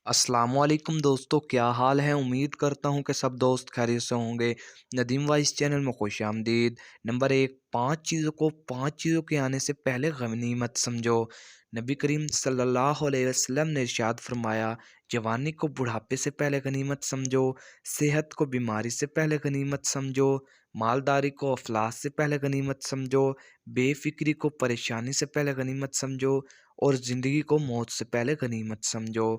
السلام علیکم دوستو، کیا حال ہے؟ امید کرتا ہوں کہ سب دوست خیریت سے ہوں گے۔ ندیم وائس چینل میں خوش آمدید۔ نمبر 1، پانچ چیزوں کے آنے سے پہلے غنیمت سمجھو۔ نبی کریم صلی اللہ علیہ وسلم نے ارشاد فرمایا، جوانی کو بڑھاپے سے پہلے غنیمت سمجھو، صحت کو بیماری سے پہلے غنیمت سمجھو، مالداری کو افلاس سے پہلے غنیمت سمجھو، بے فکری کو پریشانی سے پہلے غنیمت سمجھو، اور زندگی کو موت سے پہلے غنیمت سمجھو۔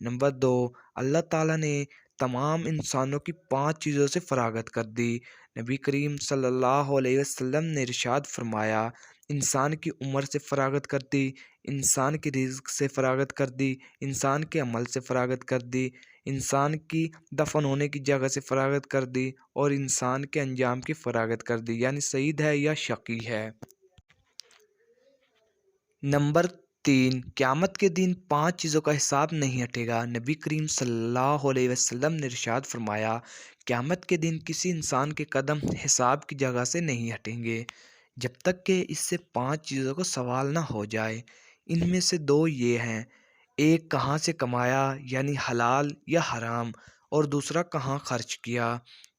نمبر 2، اللہ تعالیٰ نے تمام انسانوں کی 5 چیزوں سے فراغت کر دی۔ نبی کریم صلی اللہ علیہ وسلم نے ارشاد فرمایا، انسان کی عمر سے فراغت کر دی، انسان کی رزق سے فراغت کر دی، انسان کے عمل سے فراغت کر دی، انسان کی دفن ہونے کی جگہ سے فراغت کر دی، اور انسان کے انجام کی فراغت کر دی، یعنی سعید ہے یا شقی ہے۔ نمبر 3، قیامت کے دن 5 چیزوں کا حساب نہیں ہٹے گا۔ نبی کریم صلی اللہ علیہ وسلم نے ارشاد فرمایا، قیامت کے دن کسی انسان کے قدم حساب کی جگہ سے نہیں ہٹیں گے جب تک کہ اس سے 5 چیزوں کا سوال نہ ہو جائے۔ ان میں سے 2 یہ ہیں، ایک کہاں سے کمایا یعنی حلال یا حرام، اور دوسرا کہاں خرچ کیا۔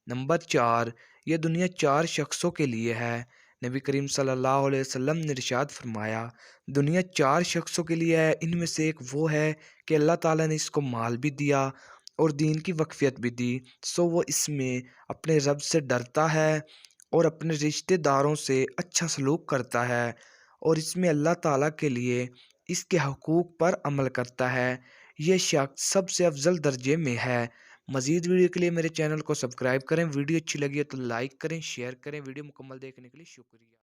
نمبر 4، یہ دنیا 4 شخصوں کے لیے ہے۔ نبی کریم صلی اللہ علیہ وسلم نے ارشاد فرمایا، دنیا 4 شخصوں کے لیے ہے، ان میں سے ایک وہ ہے کہ اللہ تعالیٰ نے اس کو مال بھی دیا اور دین کی وقفیت بھی دی، سو وہ اس میں اپنے رب سے ڈرتا ہے اور اپنے رشتہ داروں سے اچھا سلوک کرتا ہے، اور اس میں اللہ تعالیٰ کے لیے اس کے حقوق پر عمل کرتا ہے۔ یہ شخص سب سے افضل درجے میں ہے۔ مزید ویڈیو کے لیے میرے چینل کو سبسکرائب کریں۔ ویڈیو اچھی لگی ہے تو لائک کریں، شیئر کریں۔ ویڈیو مکمل دیکھنے کے لیے شکریہ۔